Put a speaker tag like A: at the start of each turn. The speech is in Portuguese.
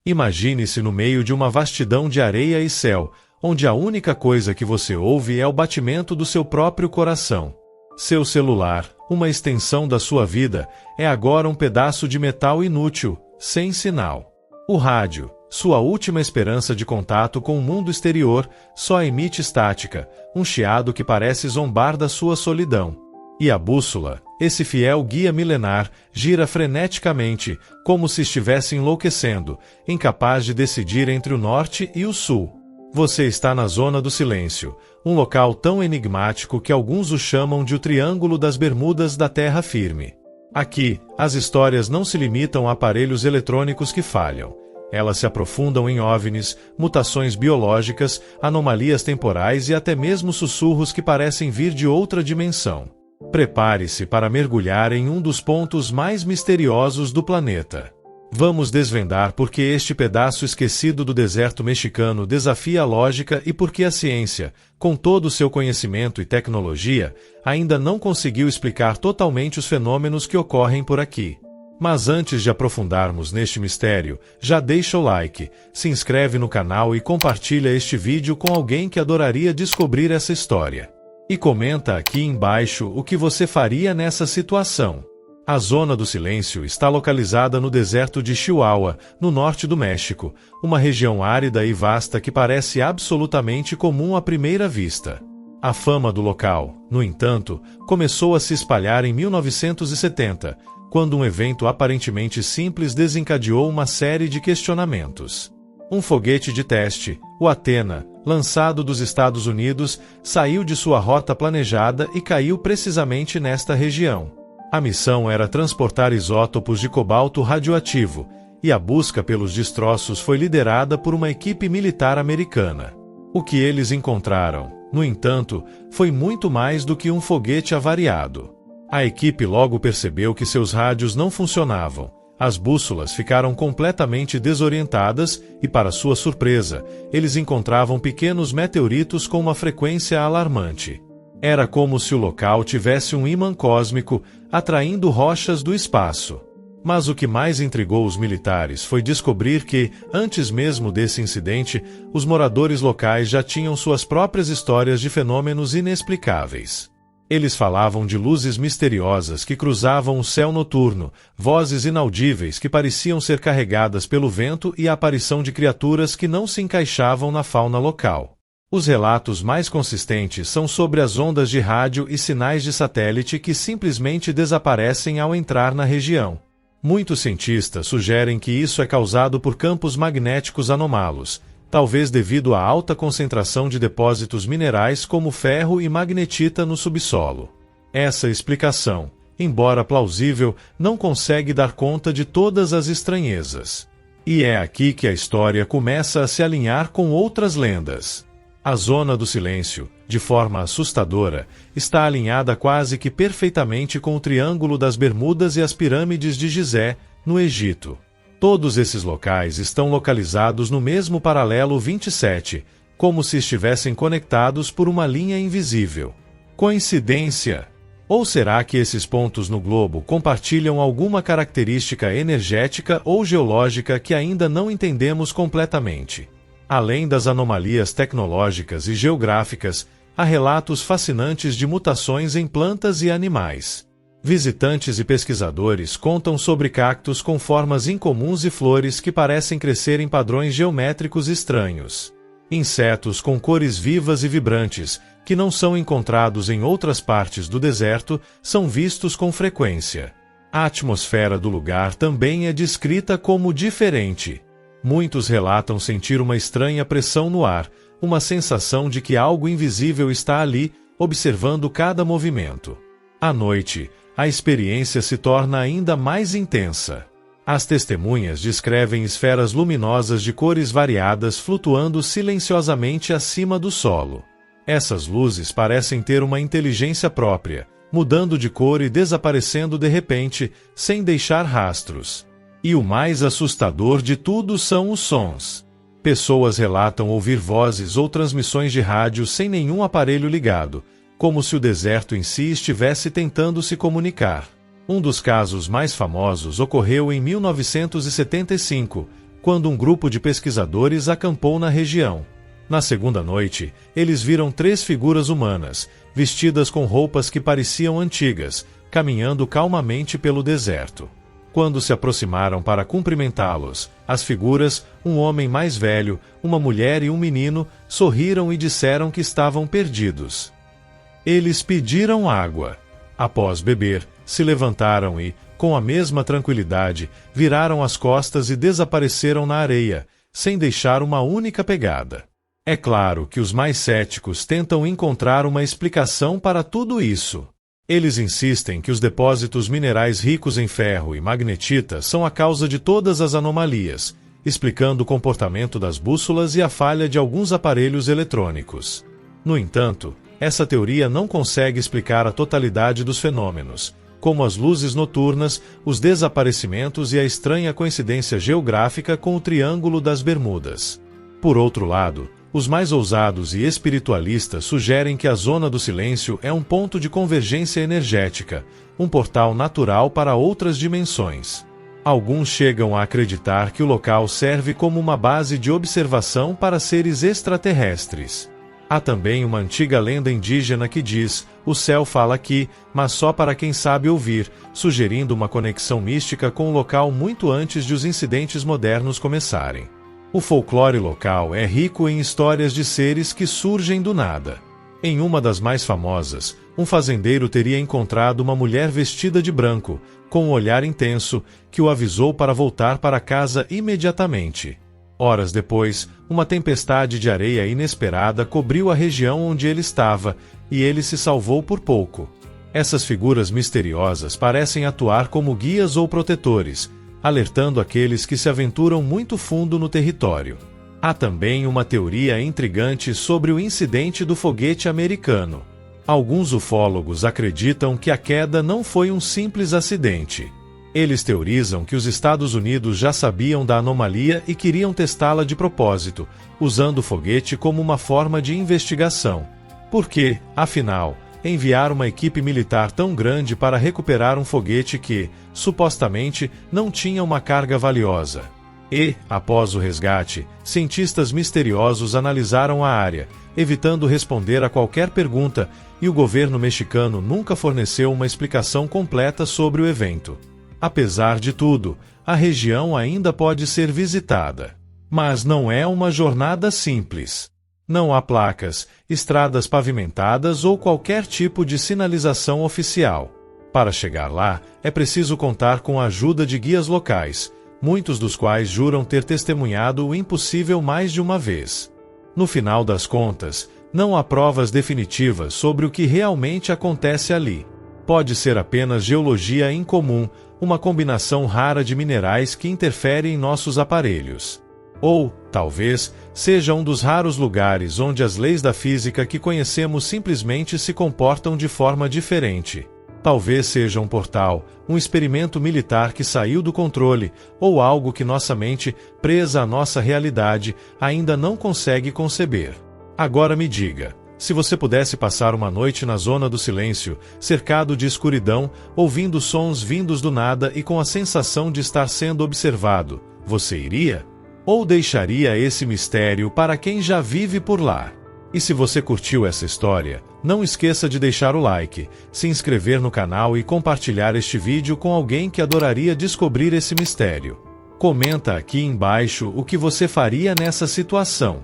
A: Imagine-se no meio de uma vastidão de areia e céu, onde a única coisa que você ouve é o batimento do seu próprio coração. Seu celular, uma extensão da sua vida, é agora um pedaço de metal inútil, sem sinal. O rádio, sua última esperança de contato com o mundo exterior, só emite estática, um chiado que parece zombar da sua solidão. E a bússola, esse fiel guia milenar, gira freneticamente, como se estivesse enlouquecendo, incapaz de decidir entre o norte e o sul. Você está na zona do silêncio, um local tão enigmático que alguns o chamam de o Triângulo das Bermudas da Terra Firme. Aqui, as histórias não se limitam a aparelhos eletrônicos que falham. Elas se aprofundam em OVNIs, mutações biológicas, anomalias temporais e até mesmo sussurros que parecem vir de outra dimensão. Prepare-se para mergulhar em um dos pontos mais misteriosos do planeta. Vamos desvendar por que este pedaço esquecido do deserto mexicano desafia a lógica e por que a ciência, com todo o seu conhecimento e tecnologia, ainda não conseguiu explicar totalmente os fenômenos que ocorrem por aqui. Mas antes de aprofundarmos neste mistério, já deixa o like, se inscreve no canal e compartilha este vídeo com alguém que adoraria descobrir essa história. E comenta aqui embaixo o que você faria nessa situação. A Zona do Silêncio está localizada no deserto de Chihuahua, no norte do México, uma região árida e vasta que parece absolutamente comum à primeira vista. A fama do local, no entanto, começou a se espalhar em 1970, quando um evento aparentemente simples desencadeou uma série de questionamentos. Um foguete de teste, o Athena, lançado dos Estados Unidos, saiu de sua rota planejada e caiu precisamente nesta região. A missão era transportar isótopos de cobalto radioativo, e a busca pelos destroços foi liderada por uma equipe militar americana. O que eles encontraram, no entanto, foi muito mais do que um foguete avariado. A equipe logo percebeu que seus rádios não funcionavam, as bússolas ficaram completamente desorientadas e, para sua surpresa, eles encontravam pequenos meteoritos com uma frequência alarmante. Era como se o local tivesse um ímã cósmico, atraindo rochas do espaço. Mas o que mais intrigou os militares foi descobrir que, antes mesmo desse incidente, os moradores locais já tinham suas próprias histórias de fenômenos inexplicáveis. Eles falavam de luzes misteriosas que cruzavam o céu noturno, vozes inaudíveis que pareciam ser carregadas pelo vento e a aparição de criaturas que não se encaixavam na fauna local. Os relatos mais consistentes são sobre as ondas de rádio e sinais de satélite que simplesmente desaparecem ao entrar na região. Muitos cientistas sugerem que isso é causado por campos magnéticos anômalos, talvez devido à alta concentração de depósitos minerais como ferro e magnetita no subsolo. Essa explicação, embora plausível, não consegue dar conta de todas as estranhezas. E é aqui que a história começa a se alinhar com outras lendas. A Zona do Silêncio, de forma assustadora, está alinhada quase que perfeitamente com o Triângulo das Bermudas e as Pirâmides de Gizé, no Egito. Todos esses locais estão localizados no mesmo paralelo 27, como se estivessem conectados por uma linha invisível. Coincidência? Ou será que esses pontos no globo compartilham alguma característica energética ou geológica que ainda não entendemos completamente? Além das anomalias tecnológicas e geográficas, há relatos fascinantes de mutações em plantas e animais. Visitantes e pesquisadores contam sobre cactos com formas incomuns e flores que parecem crescer em padrões geométricos estranhos. Insetos com cores vivas e vibrantes, que não são encontrados em outras partes do deserto, são vistos com frequência. A atmosfera do lugar também é descrita como diferente. Muitos relatam sentir uma estranha pressão no ar, uma sensação de que algo invisível está ali, observando cada movimento. À noite, a experiência se torna ainda mais intensa. As testemunhas descrevem esferas luminosas de cores variadas flutuando silenciosamente acima do solo. Essas luzes parecem ter uma inteligência própria, mudando de cor e desaparecendo de repente, sem deixar rastros. E o mais assustador de tudo são os sons. Pessoas relatam ouvir vozes ou transmissões de rádio sem nenhum aparelho ligado, como se o deserto em si estivesse tentando se comunicar. Um dos casos mais famosos ocorreu em 1975, quando um grupo de pesquisadores acampou na região. Na segunda noite, eles viram 3 figuras humanas, vestidas com roupas que pareciam antigas, caminhando calmamente pelo deserto. Quando se aproximaram para cumprimentá-los, as figuras, um homem mais velho, uma mulher e um menino, sorriram e disseram que estavam perdidos. Eles pediram água. Após beber, se levantaram e, com a mesma tranquilidade, viraram as costas e desapareceram na areia, sem deixar uma única pegada. É claro que os mais céticos tentam encontrar uma explicação para tudo isso. Eles insistem que os depósitos minerais ricos em ferro e magnetita são a causa de todas as anomalias, explicando o comportamento das bússolas e a falha de alguns aparelhos eletrônicos. No entanto, essa teoria não consegue explicar a totalidade dos fenômenos, como as luzes noturnas, os desaparecimentos e a estranha coincidência geográfica com o Triângulo das Bermudas. Por outro lado, os mais ousados e espiritualistas sugerem que a Zona do Silêncio é um ponto de convergência energética, um portal natural para outras dimensões. Alguns chegam a acreditar que o local serve como uma base de observação para seres extraterrestres. Há também uma antiga lenda indígena que diz: "O céu fala aqui, mas só para quem sabe ouvir", sugerindo uma conexão mística com o local muito antes de os incidentes modernos começarem. O folclore local é rico em histórias de seres que surgem do nada. Em uma das mais famosas, um fazendeiro teria encontrado uma mulher vestida de branco, com um olhar intenso, que o avisou para voltar para casa imediatamente. Horas depois, uma tempestade de areia inesperada cobriu a região onde ele estava, e ele se salvou por pouco. Essas figuras misteriosas parecem atuar como guias ou protetores, alertando aqueles que se aventuram muito fundo no território. Há também uma teoria intrigante sobre o incidente do foguete americano. Alguns ufólogos acreditam que a queda não foi um simples acidente. Eles teorizam que os Estados Unidos já sabiam da anomalia e queriam testá-la de propósito, usando o foguete como uma forma de investigação. Porque, afinal, enviar uma equipe militar tão grande para recuperar um foguete que, supostamente, não tinha uma carga valiosa? E, após o resgate, cientistas misteriosos analisaram a área, evitando responder a qualquer pergunta, e o governo mexicano nunca forneceu uma explicação completa sobre o evento. Apesar de tudo, a região ainda pode ser visitada. Mas não é uma jornada simples. Não há placas, estradas pavimentadas ou qualquer tipo de sinalização oficial. Para chegar lá, é preciso contar com a ajuda de guias locais, muitos dos quais juram ter testemunhado o impossível mais de uma vez. No final das contas, não há provas definitivas sobre o que realmente acontece ali. Pode ser apenas geologia incomum, uma combinação rara de minerais que interfere em nossos aparelhos. Ou, talvez, seja um dos raros lugares onde as leis da física que conhecemos simplesmente se comportam de forma diferente. Talvez seja um portal, um experimento militar que saiu do controle, ou algo que nossa mente, presa à nossa realidade, ainda não consegue conceber. Agora me diga, se você pudesse passar uma noite na Zona do Silêncio, cercado de escuridão, ouvindo sons vindos do nada e com a sensação de estar sendo observado, você iria? Ou deixaria esse mistério para quem já vive por lá? E se você curtiu essa história, não esqueça de deixar o like, se inscrever no canal e compartilhar este vídeo com alguém que adoraria descobrir esse mistério. Comenta aqui embaixo o que você faria nessa situação.